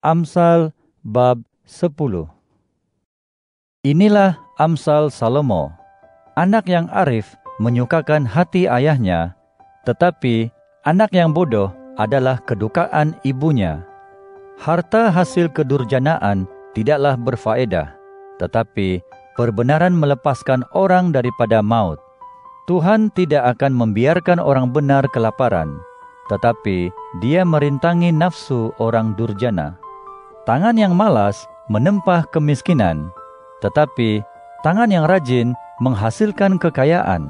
Amsal bab 10. Inilah Amsal Salomo. Anak yang arif menyukakan hati ayahnya, tetapi anak yang bodoh adalah kedukaan ibunya. Harta hasil kedurjanaan tidaklah berfaedah, tetapi perbenaran melepaskan orang daripada maut. Tuhan tidak akan membiarkan orang benar kelaparan, tetapi Dia merintangi nafsu orang durjana. Tangan yang malas menempah kemiskinan, tetapi tangan yang rajin menghasilkan kekayaan.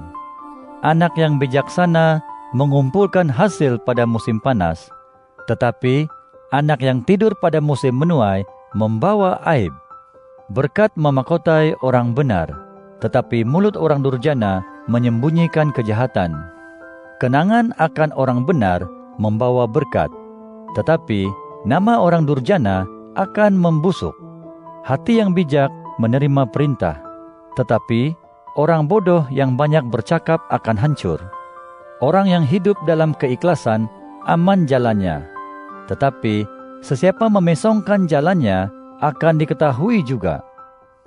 Anak yang bijaksana mengumpulkan hasil pada musim panas, tetapi anak yang tidur pada musim menuai membawa aib. Berkat memakotai orang benar, tetapi mulut orang durjana menyembunyikan kejahatan. Kenangan akan orang benar membawa berkat, tetapi nama orang durjana akan membusuk. Hati yang bijak menerima perintah, tetapi orang bodoh yang banyak bercakap akan hancur. Orang yang hidup dalam keikhlasan aman jalannya, tetapi sesiapa memesongkan jalannya akan diketahui juga.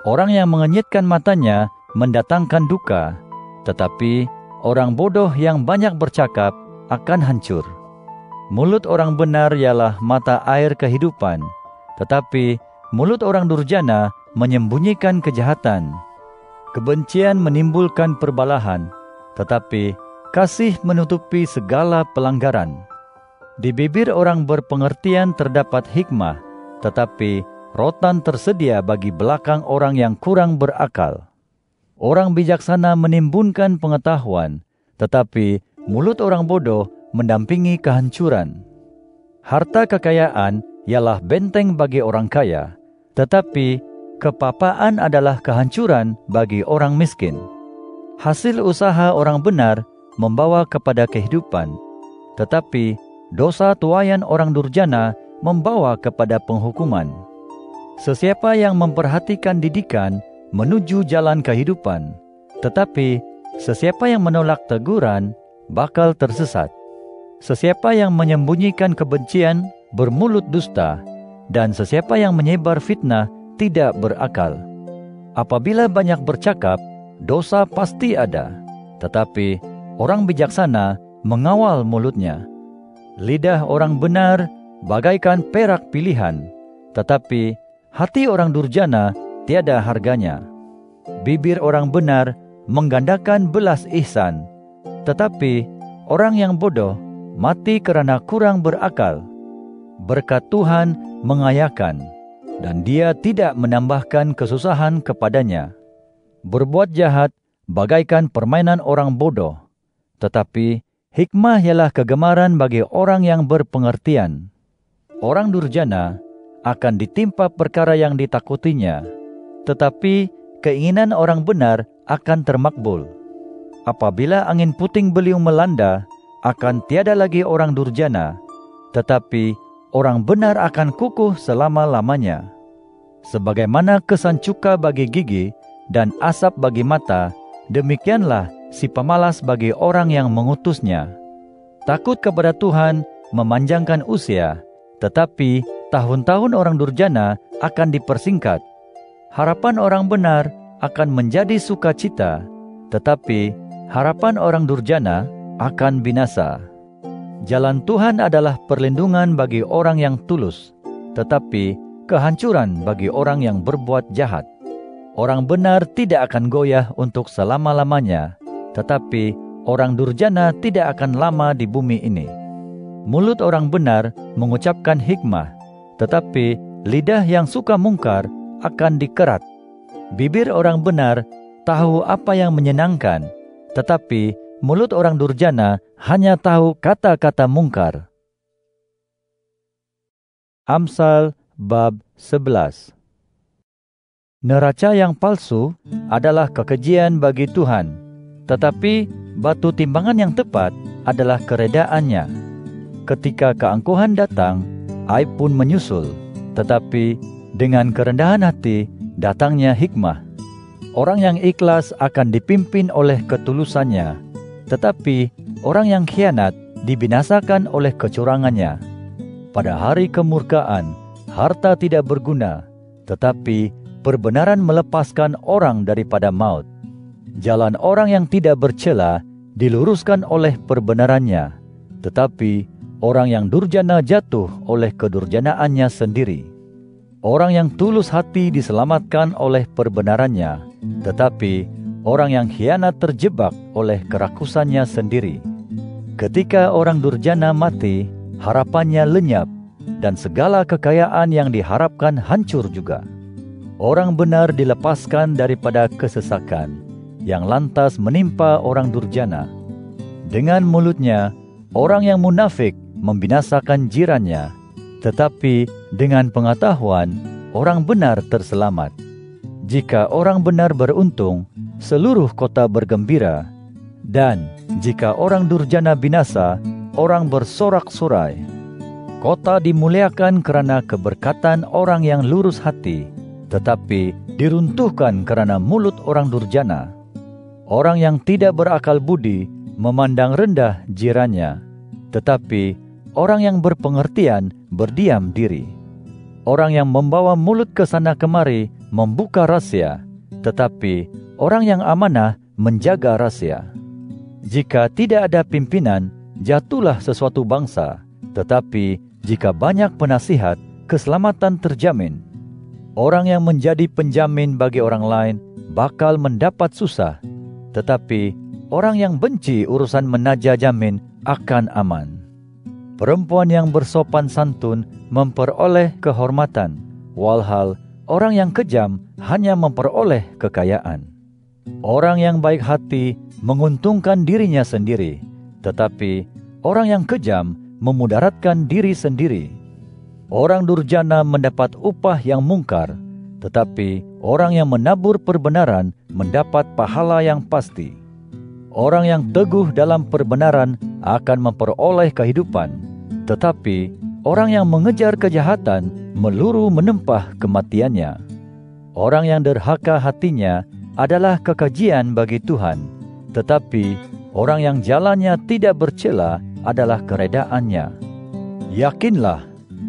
Orang yang mengenyitkan matanya mendatangkan duka, tetapi orang bodoh yang banyak bercakap akan hancur. Mulut orang benar ialah mata air kehidupan, tetapi mulut orang durjana menyembunyikan kejahatan. Kebencian menimbulkan perbalahan, tetapi kasih menutupi segala pelanggaran. Di bibir orang berpengertian terdapat hikmah, tetapi rotan tersedia bagi belakang orang yang kurang berakal. Orang bijaksana menimbunkan pengetahuan, tetapi mulut orang bodoh mendampingi kehancuran. Harta kekayaan ialah benteng bagi orang kaya, tetapi kepapaan adalah kehancuran bagi orang miskin. Hasil usaha orang benar membawa kepada kehidupan, tetapi dosa tuaian orang durjana membawa kepada penghukuman. Sesiapa yang memperhatikan didikan menuju jalan kehidupan, tetapi sesiapa yang menolak teguran bakal tersesat. Sesiapa yang menyembunyikan kebencian bermulut dusta, dan sesiapa yang menyebar fitnah tidak berakal. Apabila banyak bercakap, dosa pasti ada, tetapi orang bijaksana mengawal mulutnya. Lidah orang benar bagaikan perak pilihan, tetapi hati orang durjana tiada harganya. Bibir orang benar menggandakan belas ihsan, tetapi orang yang bodoh mati kerana kurang berakal. Berkat Tuhan mengayakan, dan Dia tidak menambahkan kesusahan kepadanya. Berbuat jahat bagaikan permainan orang bodoh, tetapi hikmah ialah kegemaran bagi orang yang berpengertian. Orang durjana akan ditimpa perkara yang ditakutinya, tetapi keinginan orang benar akan termakbul. Apabila angin puting beliung melanda, akan tiada lagi orang durjana, tetapi orang benar akan kukuh selama-lamanya. Sebagaimana kesan cuka bagi gigi dan asap bagi mata, demikianlah si pemalas bagi orang yang mengutusnya. Takut kepada Tuhan memanjangkan usia, tetapi tahun-tahun orang durjana akan dipersingkat. Harapan orang benar akan menjadi sukacita, tetapi harapan orang durjana akan binasa. Jalan Tuhan adalah perlindungan bagi orang yang tulus, tetapi kehancuran bagi orang yang berbuat jahat. Orang benar tidak akan goyah untuk selama-lamanya, tetapi orang durjana tidak akan lama di bumi ini. Mulut orang benar mengucapkan hikmah, tetapi lidah yang suka mungkar akan dikerat. Bibir orang benar tahu apa yang menyenangkan, tetapi mulut orang durjana hanya tahu kata-kata mungkar. Amsal bab 11. Neraca yang palsu adalah kekejian bagi Tuhan, tetapi batu timbangan yang tepat adalah keredaannya. Ketika keangkuhan datang, aib pun menyusul, tetapi dengan kerendahan hati datangnya hikmah. Orang yang ikhlas akan dipimpin oleh ketulusannya, tetapi orang yang khianat dibinasakan oleh kecurangannya. Pada hari kemurkaan, harta tidak berguna, tetapi perbenaran melepaskan orang daripada maut. Jalan orang yang tidak bercela diluruskan oleh perbenarannya, tetapi orang yang durjana jatuh oleh kedurjanaannya sendiri. Orang yang tulus hati diselamatkan oleh perbenarannya, tetapi orang yang khianat terjebak oleh kerakusannya sendiri. Ketika orang durjana mati, harapannya lenyap, dan segala kekayaan yang diharapkan hancur juga. Orang benar dilepaskan daripada kesesakan yang lantas menimpa orang durjana. Dengan mulutnya, orang yang munafik membinasakan jirannya, tetapi dengan pengetahuan, orang benar terselamat. Jika orang benar beruntung, seluruh kota bergembira, dan jika orang durjana binasa, orang bersorak-sorai. Kota dimuliakan karena keberkatan orang yang lurus hati, tetapi diruntuhkan karena mulut orang durjana. Orang yang tidak berakal budi memandang rendah jirannya, tetapi orang yang berpengertian berdiam diri. Orang yang membawa mulut ke sana kemari membuka rahasia, tetapi orang yang amanah menjaga rahasia. Jika tidak ada pimpinan, jatuhlah sesuatu bangsa, tetapi jika banyak penasihat, keselamatan terjamin. Orang yang menjadi penjamin bagi orang lain bakal mendapat susah, tetapi orang yang benci urusan menaja jamin akan aman. Perempuan yang bersopan santun memperoleh kehormatan, walhal orang yang kejam hanya memperoleh kekayaan. Orang yang baik hati menguntungkan dirinya sendiri, tetapi orang yang kejam memudaratkan diri sendiri. Orang durjana mendapat upah yang mungkar, tetapi orang yang menabur perbenaran mendapat pahala yang pasti. Orang yang teguh dalam perbenaran akan memperoleh kehidupan, tetapi orang yang mengejar kejahatan meluru menempah kematiannya. Orang yang derhaka hatinya adalah kekejian bagi Tuhan, tetapi orang yang jalannya tidak bercela adalah keredaannya. Yakinlah,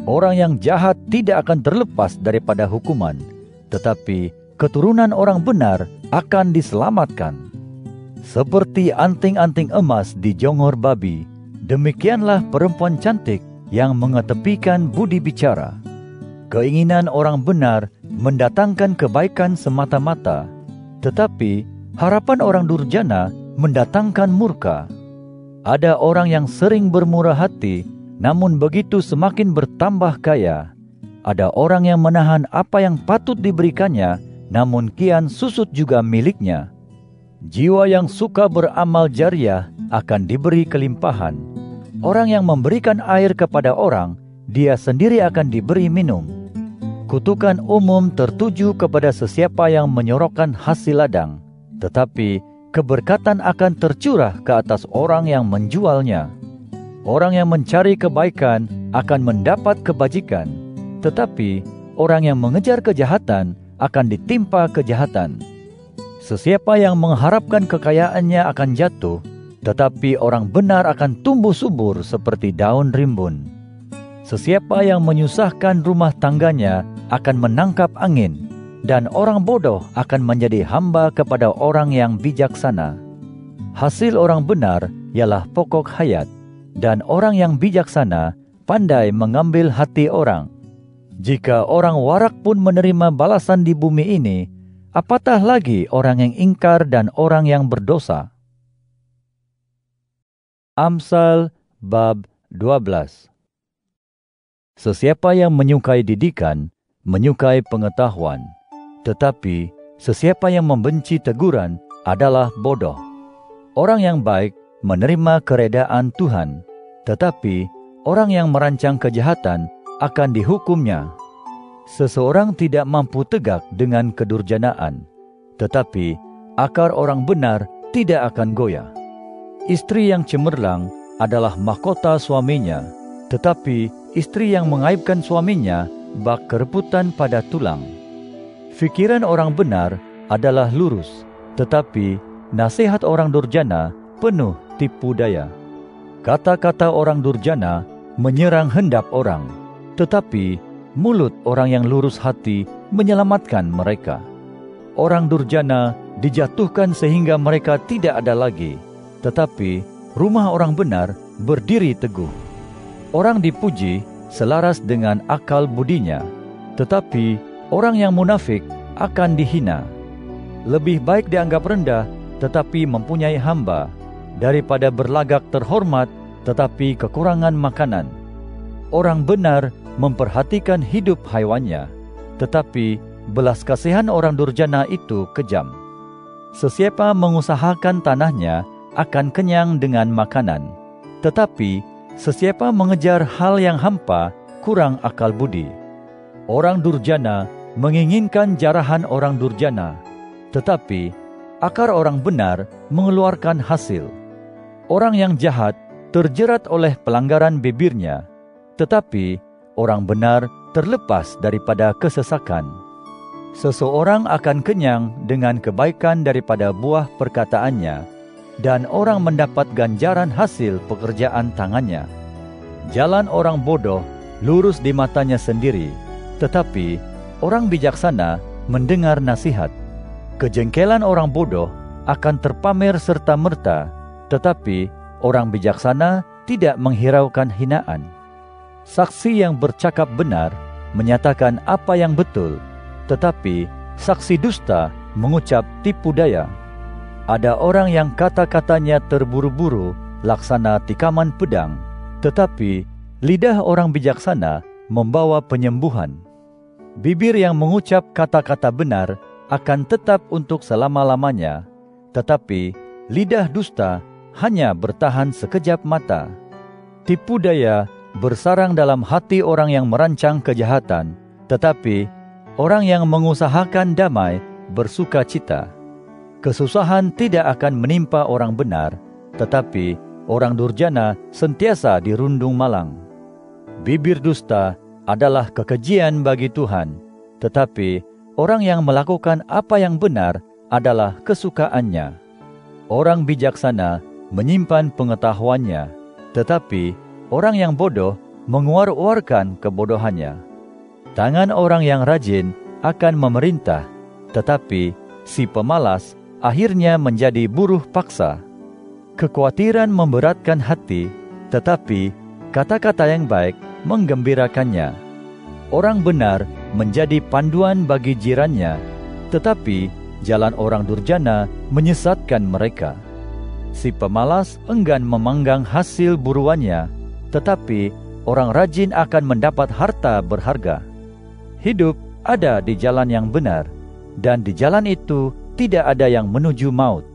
orang yang jahat tidak akan terlepas daripada hukuman, tetapi keturunan orang benar akan diselamatkan. Seperti anting-anting emas di jongor babi, demikianlah perempuan cantik yang mengetepikan budi bicara. Keinginan orang benar mendatangkan kebaikan semata-mata, tetapi harapan orang durjana mendatangkan murka. Ada orang yang sering bermurah hati, namun begitu semakin bertambah kaya. Ada orang yang menahan apa yang patut diberikannya, namun kian susut juga miliknya. Jiwa yang suka beramal jariah akan diberi kelimpahan. Orang yang memberikan air kepada orang, dia sendiri akan diberi minum. Kutukan umum tertuju kepada sesiapa yang menyorokkan hasil ladang, tetapi keberkatan akan tercurah ke atas orang yang menjualnya. Orang yang mencari kebaikan akan mendapat kebajikan, tetapi orang yang mengejar kejahatan akan ditimpa kejahatan. Sesiapa yang mengharapkan kekayaannya akan jatuh, tetapi orang benar akan tumbuh subur seperti daun rimbun. Sesiapa yang menyusahkan rumah tangganya akan menangkap angin, dan orang bodoh akan menjadi hamba kepada orang yang bijaksana. Hasil orang benar ialah pokok hayat, dan orang yang bijaksana pandai mengambil hati orang. Jika orang warak pun menerima balasan di bumi ini, apatah lagi orang yang ingkar dan orang yang berdosa. Amsal bab 12. Sesiapa yang menyukai didikan, menyukai pengetahuan, tetapi sesiapa yang membenci teguran adalah bodoh. Orang yang baik menerima keredaan Tuhan, tetapi orang yang merancang kejahatan akan dihukumnya. Seseorang tidak mampu tegak dengan kedurjanaan, tetapi akar orang benar tidak akan goyah. Istri yang cemerlang adalah mahkota suaminya, tetapi istri yang mengaibkan suaminya bak kereputan pada tulang. Fikiran orang benar adalah lurus, tetapi nasihat orang durjana penuh tipu daya. Kata-kata orang durjana menyerang hendap orang, tetapi mulut orang yang lurus hati menyelamatkan mereka. Orang durjana dijatuhkan sehingga mereka tidak ada lagi, tetapi rumah orang benar berdiri teguh. Orang dipuji selaras dengan akal budinya, tetapi orang yang munafik akan dihina. Lebih baik dianggap rendah tetapi mempunyai hamba, daripada berlagak terhormat tetapi kekurangan makanan. Orang benar memperhatikan hidup haiwannya, tetapi belas kasihan orang durjana itu kejam. Sesiapa mengusahakan tanahnya akan kenyang dengan makanan, tetapi sesiapa mengejar hal yang hampa kurang akal budi. Orang durjana menginginkan jarahan orang durjana, tetapi akar orang benar mengeluarkan hasil. Orang yang jahat terjerat oleh pelanggaran bibirnya, tetapi orang benar terlepas daripada kesesakan. Seseorang akan kenyang dengan kebaikan daripada buah perkataannya, dan orang mendapat ganjaran hasil pekerjaan tangannya. Jalan orang bodoh lurus di matanya sendiri, tetapi orang bijaksana mendengar nasihat. Kejengkelan orang bodoh akan terpamer serta-merta, tetapi orang bijaksana tidak menghiraukan hinaan. Saksi yang bercakap benar menyatakan apa yang betul, tetapi saksi dusta mengucap tipu daya. Ada orang yang kata-katanya terburu-buru laksana tikaman pedang, tetapi lidah orang bijaksana membawa penyembuhan. Bibir yang mengucap kata-kata benar akan tetap untuk selama-lamanya, tetapi lidah dusta hanya bertahan sekejap mata. Tipu daya bersarang dalam hati orang yang merancang kejahatan, tetapi orang yang mengusahakan damai bersuka cita. Kesusahan tidak akan menimpa orang benar, tetapi orang durjana sentiasa dirundung malang. Bibir dusta adalah kekejian bagi Tuhan, tetapi orang yang melakukan apa yang benar adalah kesukaannya. Orang bijaksana menyimpan pengetahuannya, tetapi orang yang bodoh menguar-uarkan kebodohannya. Tangan orang yang rajin akan memerintah, tetapi si pemalas akhirnya menjadi buruh paksa. Kekhawatiran memberatkan hati, tetapi kata-kata yang baik menggembirakannya. Orang benar menjadi panduan bagi jirannya, tetapi jalan orang durjana menyesatkan mereka. Si pemalas enggan memanggang hasil buruannya, tetapi orang rajin akan mendapat harta berharga. Hidup ada di jalan yang benar, dan di jalan itu tidak ada yang menuju maut.